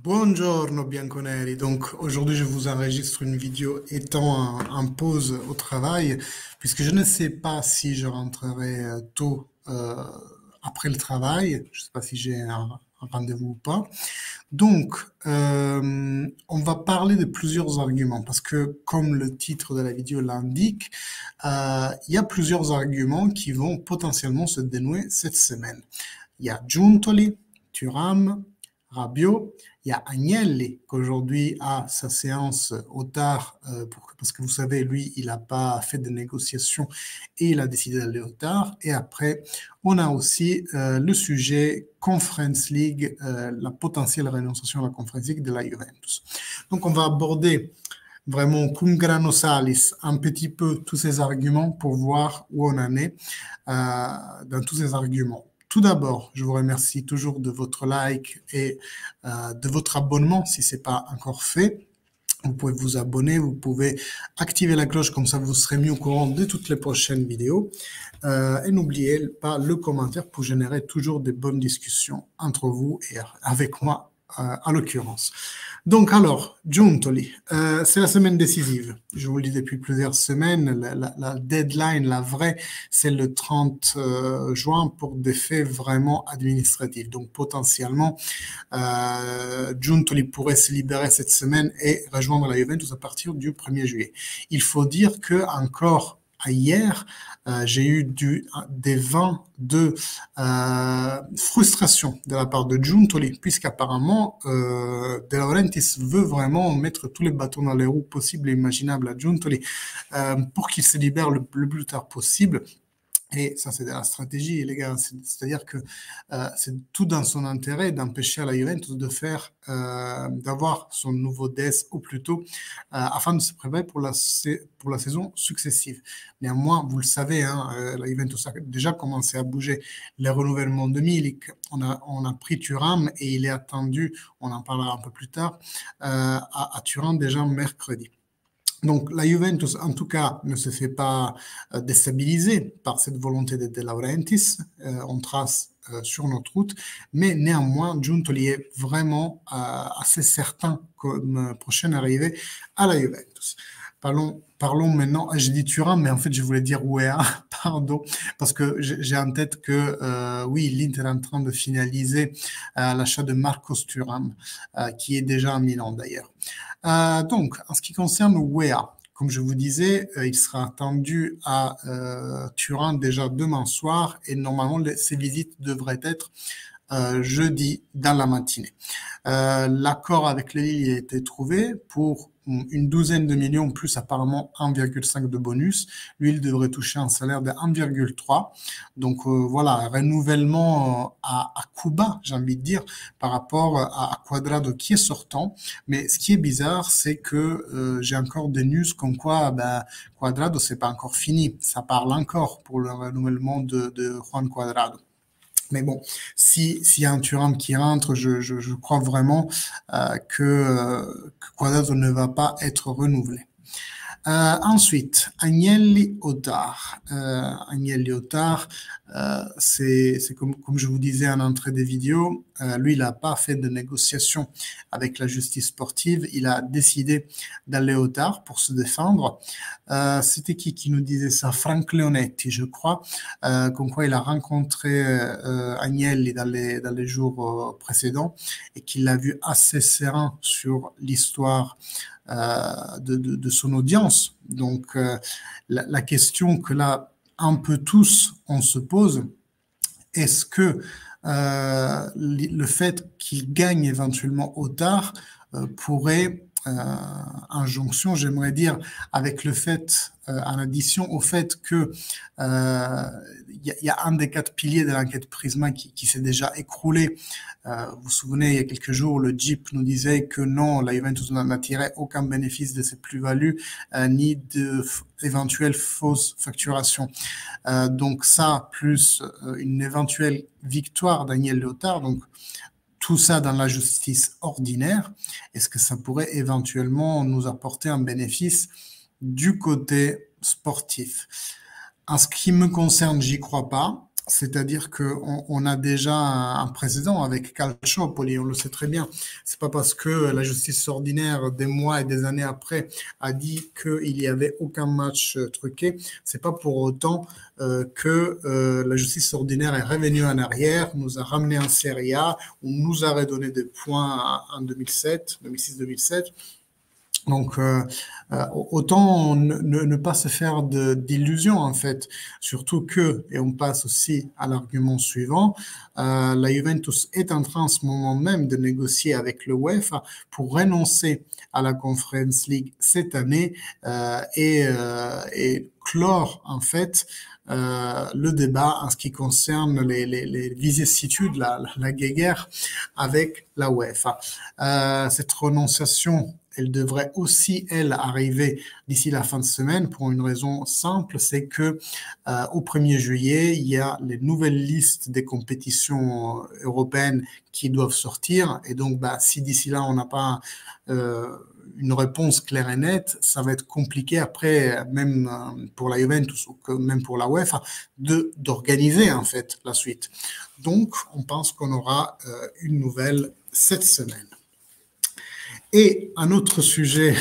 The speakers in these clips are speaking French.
Buongiorno Bianconeri, donc aujourd'hui je vous enregistre une vidéo étant en pause au travail, puisque je ne sais pas si je rentrerai tôt après le travail, je ne sais pas si j'ai un rendez-vous ou pas. Donc on va parler de plusieurs arguments, parce que comme le titre de la vidéo l'indique, il y a plusieurs arguments qui vont potentiellement se dénouer cette semaine. Il y a Giuntoli, Thuram, Rabiot, il y a Agnelli qu'aujourd'hui a sa séance au tard parce que vous savez, lui, il n'a pas fait de négociation et il a décidé d'aller au tard. Et après, on a aussi le sujet Conference League, la potentielle rénonciation à la Conference League de la Juventus. Donc, on va aborder vraiment cum grano salis un petit peu tous ces arguments pour voir où on en est dans tous ces arguments. Tout d'abord, je vous remercie toujours de votre like et de votre abonnement si ce n'est pas encore fait. Vous pouvez vous abonner, vous pouvez activer la cloche, comme ça vous serez mis au courant de toutes les prochaines vidéos. Et n'oubliez pas le commentaire pour générer toujours des bonnes discussions entre vous et avec moi en l'occurrence. Donc alors, Giuntoli, c'est la semaine décisive. Je vous le dis depuis plusieurs semaines, la deadline, la vraie, c'est le 30 juin pour des faits vraiment administratifs. Donc potentiellement, Giuntoli pourrait se libérer cette semaine et rejoindre la Juventus à partir du 1er juillet. Il faut dire que encore hier, j'ai eu des vents de frustration de la part de Giuntoli, puisqu'apparemment De Laurentiis veut vraiment mettre tous les bâtons dans les roues possibles et imaginables à Giuntoli pour qu'il se libère le plus tard possible. Et ça, c'est de la stratégie, les gars. C'est-à-dire que c'est tout dans son intérêt d'empêcher la Juventus de faire, d'avoir son nouveau DES au plus tôt, afin de se préparer pour la saison successive. Néanmoins, vous le savez, hein, la Juventus a déjà commencé à bouger les renouvellements de Milik. On a pris Thuram et il est attendu, on en parlera un peu plus tard, à Turin déjà mercredi. Donc la Juventus, en tout cas, ne se fait pas déstabiliser par cette volonté de De Laurentiis. On trace sur notre route, mais néanmoins, Giuntoli est vraiment assez certain comme prochaine arrivée à la Juventus. Parlons maintenant, j'ai dit Thuram, mais en fait je voulais dire Weah, pardon, parce que j'ai en tête que oui, l'Inter est en train de finaliser l'achat de Marcos Thuram, qui est déjà à Milan d'ailleurs. Donc, en ce qui concerne Weah, comme je vous disais, il sera attendu à Turin déjà demain soir et normalement ces visites devraient être jeudi dans la matinée. L'accord avec les Lille a été trouvé pour une douzaine de millions plus apparemment 1,5 de bonus. Lui, il devrait toucher un salaire de 1,3. Donc voilà, renouvellement à coup bas, j'ai envie de dire, par rapport à Cuadrado qui est sortant. Mais ce qui est bizarre, c'est que j'ai encore des news comme quoi Cuadrado, c'est pas encore fini. Ça parle encore pour le renouvellement de Juan Cuadrado. Mais bon, s'il y a un Thuram qui rentre, je crois vraiment que Cuadrado ne va pas être renouvelé. Ensuite, Agnelli Otar. Agnelli Otar, c'est comme je vous disais en entrée des vidéos, lui, il n'a pas fait de négociation avec la justice sportive. Il a décidé d'aller au tard pour se défendre. C'était qui nous disait ça? Frank Leonetti, je crois, comme quoi il a rencontré Agnelli dans les jours précédents et qu'il l'a vu assez serein sur l'histoire de son audience. Donc, la question que là, un peu tous, on se pose, est-ce que le fait qu'il gagne éventuellement au tard pourrait, en jonction, j'aimerais dire, avec le fait, en addition au fait que y a un des 4 piliers de l'enquête Prisma qui s'est déjà écroulé. Vous vous souvenez, il y a quelques jours, le JIP nous disait que non, la Juventus n'en tiré aucun bénéfice de cette plus-value, ni d'éventuelles fausses facturations. Donc ça, plus une éventuelle victoire d'Agnelli Léotard, donc tout ça dans la justice ordinaire, est-ce que ça pourrait éventuellement nous apporter un bénéfice du côté sportif? En ce qui me concerne, j'y crois pas. C'est-à-dire qu'on a déjà un précédent avec Calciopoli, on le sait très bien. C'est pas parce que la justice ordinaire, des mois et des années après, a dit qu'il n'y avait aucun match truqué, c'est pas pour autant que la justice ordinaire est revenue en arrière, nous a ramené en Serie A, ou nous a redonné des points en 2007, 2006-2007. Donc, autant ne pas se faire d'illusions, en fait. Surtout que, et on passe aussi à l'argument suivant, la Juventus est en train en ce moment même de négocier avec le UEFA pour renoncer à la Conference League cette année et clore, en fait, le débat en ce qui concerne les vicissitudes, la guéguerre avec la UEFA. Cette renonciation, elle devrait aussi, elle, arriver d'ici la fin de semaine pour une raison simple, c'est que au 1er juillet, il y a les nouvelles listes des compétitions européennes qui doivent sortir. Et donc, si d'ici là, on n'a pas une réponse claire et nette, ça va être compliqué après, même pour la Juventus ou que même pour la UEFA, d'organiser en fait la suite. Donc, on pense qu'on aura une nouvelle cette semaine. Et un autre sujet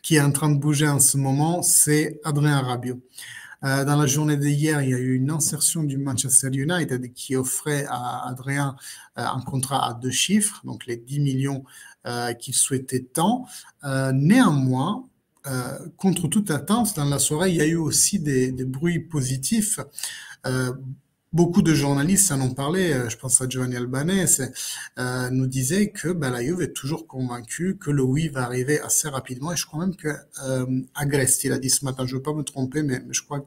qui est en train de bouger en ce moment, c'est Adrien Rabiot. Dans la journée d'hier, il y a eu une insertion du Manchester United qui offrait à Adrien un contrat à 2 chiffres, donc les 10 millions qu'il souhaitait tant. Néanmoins, contre toute attente, dans la soirée, il y a eu aussi des bruits positifs. Beaucoup de journalistes en ont parlé, je pense à Giovanni Albanese, nous disait que la Juve est toujours convaincue que le oui va arriver assez rapidement. Et je crois même que Agresti l'a dit ce matin, je ne veux pas me tromper, mais je crois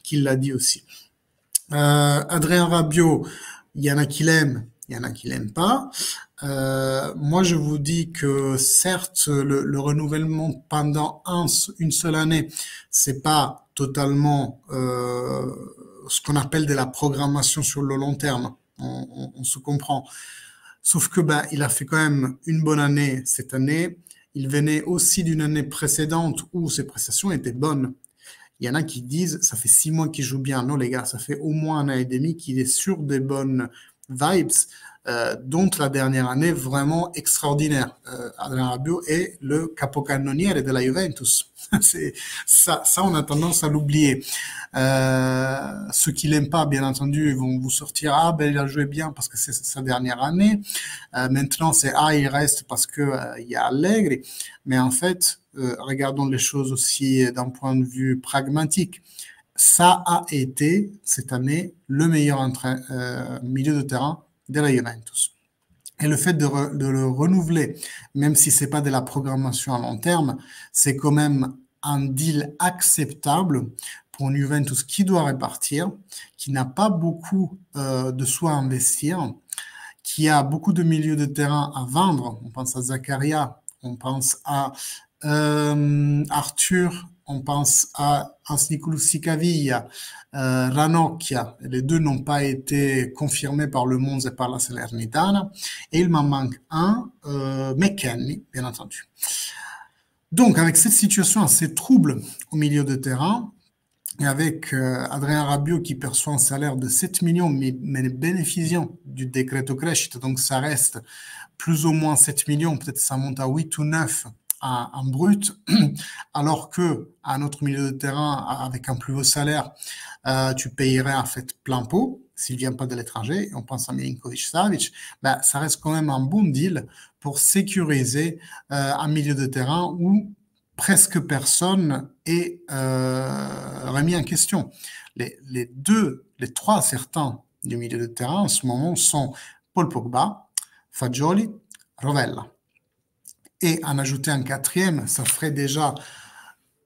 qu'il l'a dit aussi. Adrien Rabiot, il y en a qui l'aiment, il y en a qui l'aiment pas. Moi, je vous dis que certes, le renouvellement pendant une seule année, c'est pas totalement ce qu'on appelle de la programmation sur le long terme. On se comprend. Sauf que il a fait quand même une bonne année cette année. Il venait aussi d'une année précédente où ses prestations étaient bonnes. Il y en a qui disent, ça fait 6 mois qu'il joue bien. Non, les gars, ça fait au moins un an et demi qu'il est sur des bonnes vibes, dont la dernière année vraiment extraordinaire. Adrien Rabiot est le capocannoniere de la Juventus. Ça, on a tendance à l'oublier. Ceux qui l'aiment pas, bien entendu, ils vont vous sortir il a joué bien parce que c'est sa dernière année. Maintenant, c'est il reste parce que il y a Allegri. Mais en fait, regardons les choses aussi d'un point de vue pragmatique. Ça a été cette année le meilleur milieu de terrain de la Juventus. Et le fait de le renouveler, même si c'est pas de la programmation à long terme, c'est quand même un deal acceptable pour une Juventus qui doit répartir, qui n'a pas beaucoup de sous à investir, qui a beaucoup de milieux de terrain à vendre. On pense à Zakaria, on pense à Arthur, on pense à Ansnicoulou Cavilla, Ranocchia. Les deux n'ont pas été confirmés par le Monza et par la Salernitana. Et il m'en manque un, McKennie, bien entendu. Donc, avec cette situation assez trouble au milieu de terrain, et avec Adrien Rabiot qui perçoit un salaire de 7 millions, mais bénéficiant du Decreto Crescita, donc ça reste plus ou moins 7 millions, peut-être ça monte à 8 ou 9 en brut, alors que à notre milieu de terrain, avec un plus haut salaire, tu payerais en fait plein pot, s'il vient pas de l'étranger, on pense à Milinkovic-Savic, ça reste quand même un bon deal pour sécuriser un milieu de terrain où presque personne est remis en question. Les trois certains du milieu de terrain en ce moment sont Paul Pogba, Fagioli, Rovella. Et en ajouter un quatrième, ça ferait déjà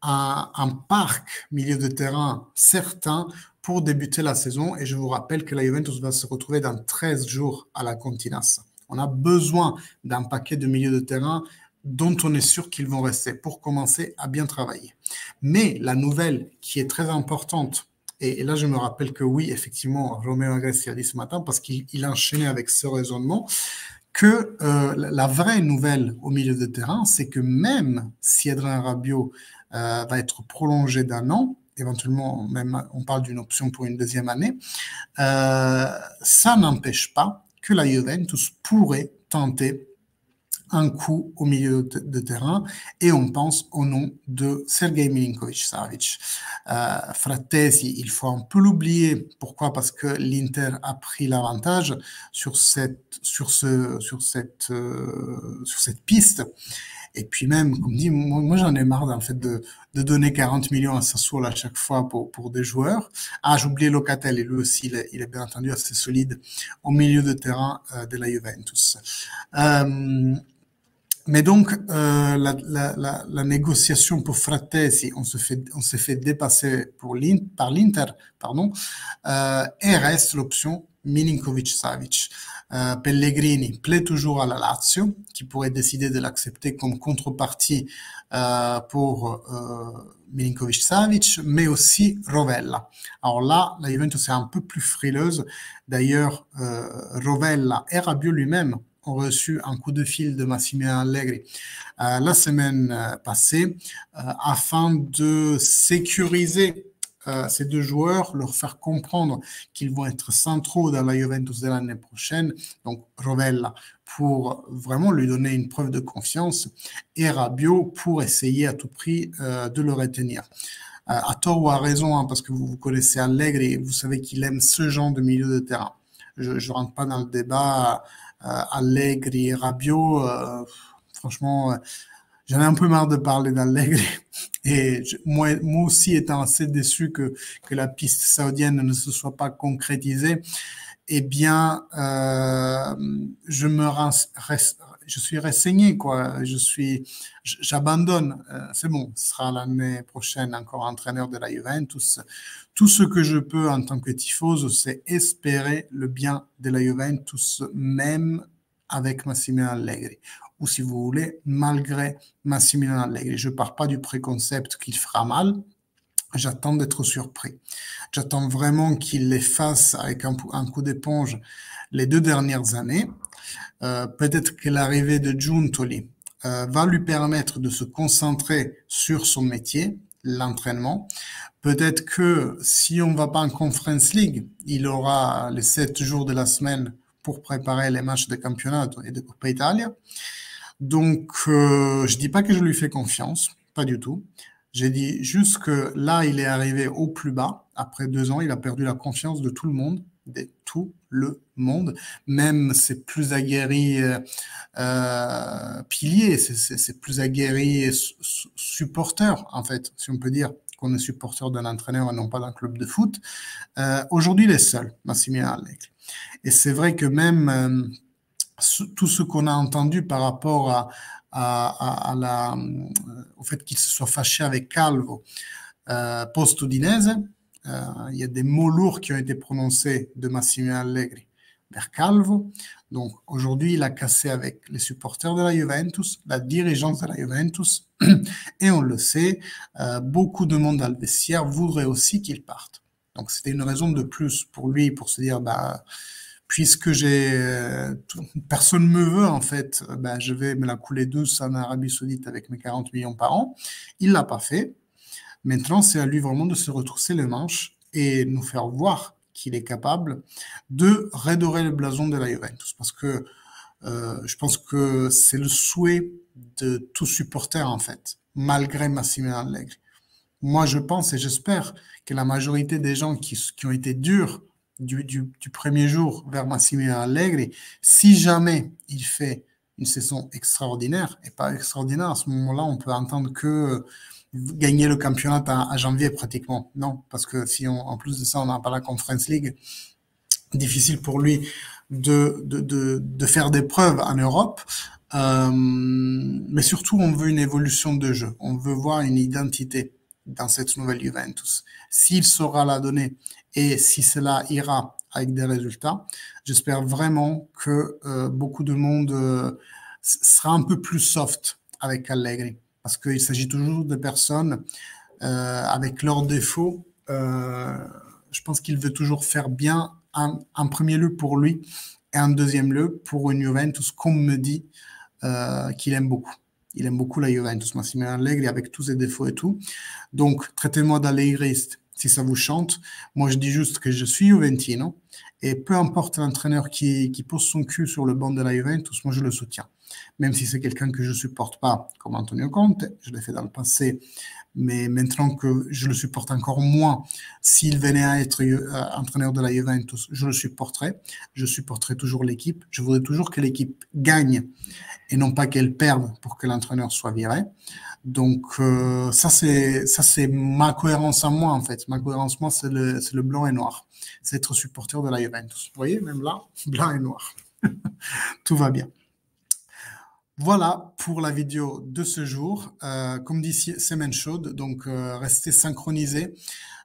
un parc milieu de terrain certain pour débuter la saison. Et je vous rappelle que la Juventus va se retrouver dans 13 jours à la Continas. On a besoin d'un paquet de milieux de terrain dont on est sûr qu'ils vont rester pour commencer à bien travailler. Mais la nouvelle qui est très importante, et là je me rappelle que oui, effectivement, Romeo Agresti a dit ce matin parce qu'il a enchaîné avec ce raisonnement, que la vraie nouvelle au milieu de terrain, c'est que même si Adrien Rabiot va être prolongé d'1 an, éventuellement même on parle d'une option pour une deuxième année, ça n'empêche pas que la Juventus pourrait tenter un coup au milieu de terrain et on pense au nom de Sergei Milinkovic-Savic. Frattesi, il faut un peu l'oublier. Pourquoi? Parce que l'Inter a pris l'avantage sur cette piste. Et puis même, comme dit, moi j'en ai marre en fait de donner 40 millions à Sassuolo à chaque fois pour des joueurs. Ah, j'ai oublié Locatelli, lui aussi, il est bien entendu assez solide au milieu de terrain de la Juventus. Mais donc, la négociation pour Frattesi, on s'est fait dépasser par l'Inter, pardon, et reste l'option Milinkovic-Savic. Pellegrini plaît toujours à la Lazio, qui pourrait décider de l'accepter comme contrepartie pour Milinkovic-Savic, mais aussi Rovella. Alors là, la Juventus est un peu plus frileuse. D'ailleurs, Rovella et Rabiot lui-même ont reçu un coup de fil de Massimiliano Allegri la semaine passée afin de sécuriser ces deux joueurs, leur faire comprendre qu'ils vont être centraux dans la Juventus de l'année prochaine. Donc Rovella pour vraiment lui donner une preuve de confiance et Rabiot pour essayer à tout prix de le retenir. À tort ou à raison, hein, parce que vous connaissez Allegri et vous savez qu'il aime ce genre de milieu de terrain. Je ne rentre pas dans le débat Allegri et Rabiot. Franchement, j'en ai un peu marre de parler d'Allegri. Et moi aussi, étant assez déçu que la piste saoudienne ne se soit pas concrétisée, eh bien, je suis renseigné, quoi. J'abandonne. C'est bon, ce sera l'année prochaine encore entraîneur de la Juventus. Tout ce que je peux en tant que tifose, c'est espérer le bien de la Juventus, même avec Massimiliano Allegri. Ou si vous voulez, malgré Massimiliano Allegri. Je pars pas du préconcept qu'il fera mal. J'attends d'être surpris. J'attends vraiment qu'il les fasse avec un coup d'éponge les 2 dernières années. Peut-être que l'arrivée de Giuntoli va lui permettre de se concentrer sur son métier, l'entraînement. Peut-être que si on ne va pas en Conference League, il aura les 7 jours de la semaine pour préparer les matchs de championnat et de Coppa Italia. Donc, je dis pas que je lui fais confiance, pas du tout. J'ai dit juste que là, il est arrivé au plus bas. Après 2 ans, il a perdu la confiance de tout le monde, même ses plus aguerris piliers, ses plus aguerris supporters, en fait, si on peut dire qu'on est supporter d'un entraîneur et non pas d'un club de foot. Aujourd'hui, il est seul, Massimiliano Allegri. Et c'est vrai que même tout ce qu'on a entendu par rapport au fait qu'il se soit fâché avec Calvo post-Udinese, il y a des mots lourds qui ont été prononcés de Massimiliano Allegri vers Calvo. Donc aujourd'hui, il a cassé avec les supporters de la Juventus, la dirigeance de la Juventus, et on le sait, beaucoup de monde dans le vestiaire voudrait aussi qu'il parte. Donc c'était une raison de plus pour lui pour se dire, bah, puisque personne me veut en fait, ben, je vais me la couler douce en Arabie Saoudite avec mes 40 millions par an. Il l'a pas fait. Maintenant, c'est à lui vraiment de se retrousser les manches et nous faire voir qu'il est capable de redorer le blason de la Juventus. Parce que je pense que c'est le souhait de tout supporter en fait, malgré Massimiliano Allegri. Moi, je pense et j'espère que la majorité des gens qui ont été durs du premier jour vers Massimiliano Allegri, si jamais il fait une saison extraordinaire, et pas extraordinaire, à ce moment-là, on peut entendre que gagner le championnat à janvier pratiquement. Non, parce que si en plus de ça, on n'a pas la Conference League, difficile pour lui de faire des preuves en Europe. Mais surtout, on veut une évolution de jeu. On veut voir une identité dans cette nouvelle Juventus. S'il saura la donner et si cela ira avec des résultats, j'espère vraiment que beaucoup de monde sera un peu plus soft avec Allegri. Parce qu'il s'agit toujours de personnes avec leurs défauts. Je pense qu'il veut toujours faire bien en premier lieu pour lui et en deuxième lieu pour une Juventus qu'on me dit qu'il aime beaucoup. il aime beaucoup la Juventus, Massimiliano Allegri, avec tous ses défauts et tout. Donc, traitez-moi d'allégriste si ça vous chante. Moi, je dis juste que je suis Juventino et peu importe l'entraîneur qui pose son cul sur le banc de la Juventus, moi, je le soutiens. Même si c'est quelqu'un que je ne supporte pas, comme Antonio Conte, je l'ai fait dans le passé, mais maintenant que je le supporte encore moins, s'il venait à être entraîneur de la Juventus, je le supporterais. Je supporterais toujours l'équipe. Je voudrais toujours que l'équipe gagne et non pas qu'elle perde pour que l'entraîneur soit viré. Donc ça c'est ma cohérence à moi en fait. Ma cohérence moi c'est le blanc et noir. C'est être supporter de la Juventus. Vous voyez même là, blanc et noir. Tout va bien. Voilà pour la vidéo de ce jour. Comme dit, semaine chaude, donc restez synchronisés.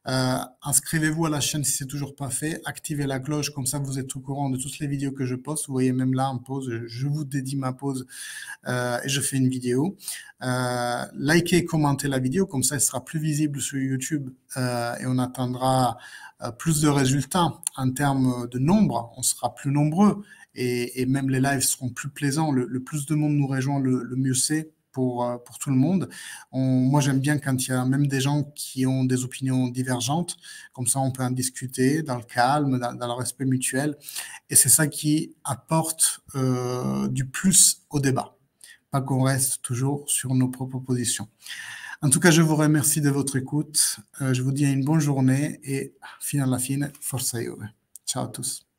Inscrivez-vous à la chaîne si c'est toujours pas fait. Activez la cloche, comme ça vous êtes au courant de toutes les vidéos que je poste. Vous voyez même là en pause, je vous dédie ma pause et je fais une vidéo. Likez et commentez la vidéo, comme ça elle sera plus visible sur YouTube et on atteindra plus de résultats en termes de nombre. On sera plus nombreux et même les lives seront plus plaisants. Le plus de monde nous rejoint, le mieux c'est pour tout le monde. Moi, j'aime bien quand il y a même des gens qui ont des opinions divergentes. Comme ça, on peut en discuter dans le calme, dans le respect mutuel. Et c'est ça qui apporte du plus au débat. Pas qu'on reste toujours sur nos propres positions. En tout cas, je vous remercie de votre écoute. Je vous dis une bonne journée et fino alla fine, forza Juve. Ciao à tous.